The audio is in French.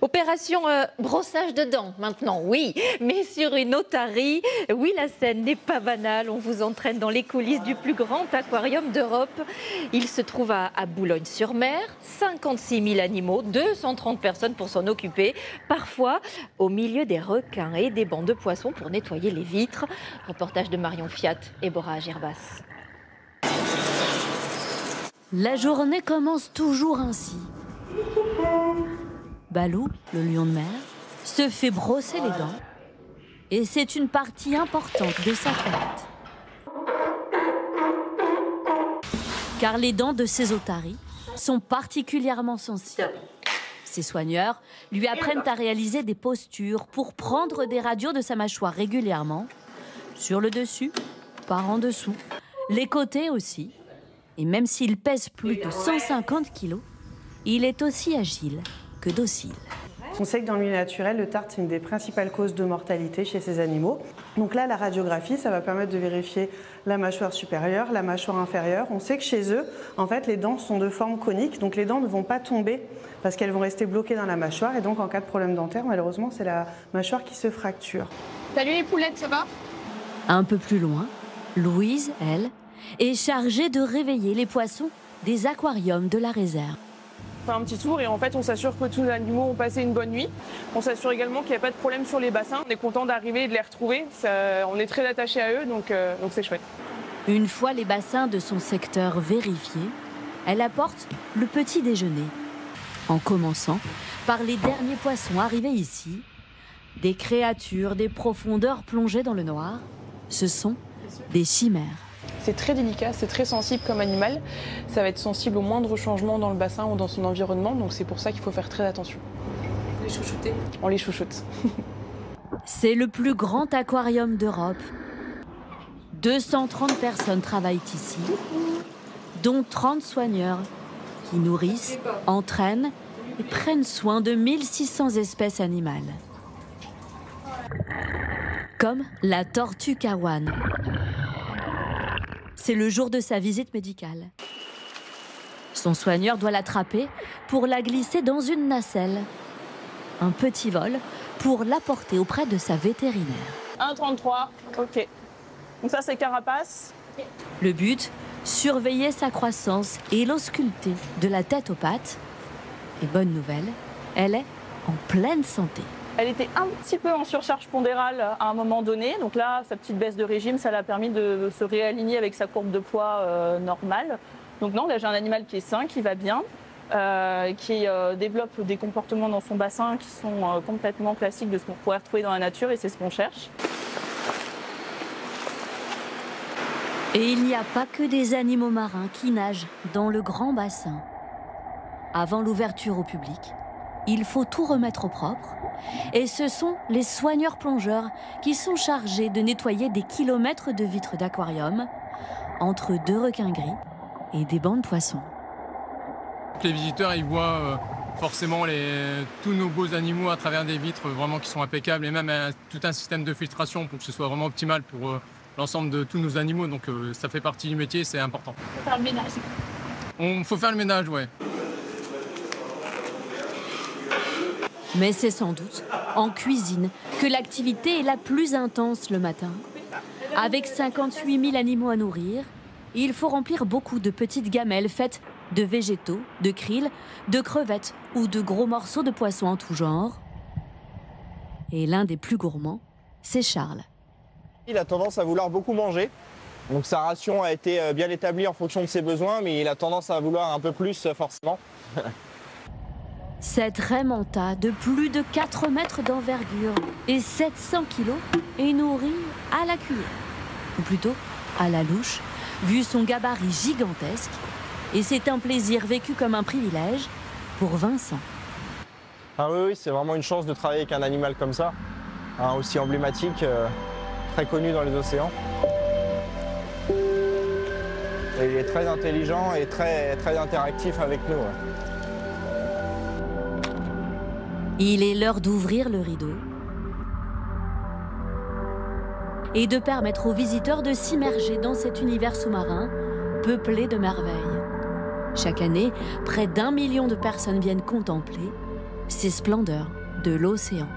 Opération brossage de dents maintenant, oui, mais sur une otarie. Oui, la scène n'est pas banale. On vous entraîne dans les coulisses du plus grand aquarium d'Europe. Il se trouve à Boulogne-sur-Mer. 56 000 animaux, 230 personnes pour s'en occuper. Parfois au milieu des requins et des bancs de poissons pour nettoyer les vitres. Reportage de Marion Fiat et Bora Agirbas. La journée commence toujours ainsi. Balou, le lion de mer, se fait brosser les dents et c'est une partie importante de sa toilette. Car les dents de ces otaries sont particulièrement sensibles. Ses soigneurs lui apprennent à réaliser des postures pour prendre des radios de sa mâchoire régulièrement, sur le dessus, par en dessous, les côtés aussi. Et même s'il pèse plus de 150 kilos, il est aussi agile que docile. On sait que dans le milieu naturel, le tartre, c'est une des principales causes de mortalité chez ces animaux. Donc là, la radiographie, ça va permettre de vérifier la mâchoire supérieure, la mâchoire inférieure. On sait que chez eux, en fait, les dents sont de forme conique, donc les dents ne vont pas tomber parce qu'elles vont rester bloquées dans la mâchoire. Et donc, en cas de problème dentaire, malheureusement, c'est la mâchoire qui se fracture. Salut les poulettes, ça va? Un peu plus loin, Louise, elle, est chargée de réveiller les poissons des aquariums de la réserve. On fait un petit tour et en fait on s'assure que tous les animaux ont passé une bonne nuit. On s'assure également qu'il n'y a pas de problème sur les bassins. On est content d'arriver et de les retrouver. On est très attachés à eux, donc c'est chouette. Une fois les bassins de son secteur vérifiés, elle apporte le petit déjeuner. En commençant par les derniers poissons arrivés ici, des créatures des profondeurs plongées dans le noir. Ce sont des chimères. C'est très délicat, c'est très sensible comme animal. Ça va être sensible au moindre changement dans le bassin ou dans son environnement, donc c'est pour ça qu'il faut faire très attention. Les chouchouter. On les chouchoute. C'est le plus grand aquarium d'Europe. 230 personnes travaillent ici, dont 30 soigneurs qui nourrissent, entraînent et prennent soin de 1600 espèces animales. Comme la tortue Kawan. C'est le jour de sa visite médicale. Son soigneur doit l'attraper pour la glisser dans une nacelle. Un petit vol pour l'apporter auprès de sa vétérinaire. 1,33, ok. Donc ça c'est carapace. Le but, surveiller sa croissance et l'ausculter de la tête aux pattes. Et bonne nouvelle, elle est en pleine santé. Elle était un petit peu en surcharge pondérale à un moment donné. Donc là, sa petite baisse de régime, ça l'a permis de se réaligner avec sa courbe de poids normale. Donc non, là j'ai un animal qui est sain, qui va bien, qui développe des comportements dans son bassin qui sont complètement classiques de ce qu'on pourrait retrouver dans la nature et c'est ce qu'on cherche. Et il n'y a pas que des animaux marins qui nagent dans le grand bassin. Avant l'ouverture au public, il faut tout remettre au propre. Et ce sont les soigneurs plongeurs qui sont chargés de nettoyer des kilomètres de vitres d'aquarium entre deux requins gris et des bancs de poissons. Les visiteurs ils voient forcément tous nos beaux animaux à travers des vitres vraiment qui sont impeccables et même tout un système de filtration pour que ce soit vraiment optimal pour l'ensemble de tous nos animaux. Donc ça fait partie du métier, c'est important. Faut faire le ménage. Faut faire le ménage, ouais. Mais c'est sans doute en cuisine que l'activité est la plus intense le matin. Avec 58 000 animaux à nourrir, il faut remplir beaucoup de petites gamelles faites de végétaux, de krill, de crevettes ou de gros morceaux de poissons en tout genre. Et l'un des plus gourmands, c'est Charles. Il a tendance à vouloir beaucoup manger. Donc sa ration a été bien établie en fonction de ses besoins, mais il a tendance à vouloir un peu plus forcément. Cette raie manta de plus de 4 mètres d'envergure et 700 kilos est nourrie à la cuillère, ou plutôt à la louche, vu son gabarit gigantesque. Et c'est un plaisir vécu comme un privilège pour Vincent. Ah oui, c'est vraiment une chance de travailler avec un animal comme ça, aussi emblématique, très connu dans les océans. Et il est très intelligent et très interactif avec nous. Il est l'heure d'ouvrir le rideau et de permettre aux visiteurs de s'immerger dans cet univers sous-marin peuplé de merveilles. Chaque année, près d'1 million de personnes viennent contempler ces splendeurs de l'océan.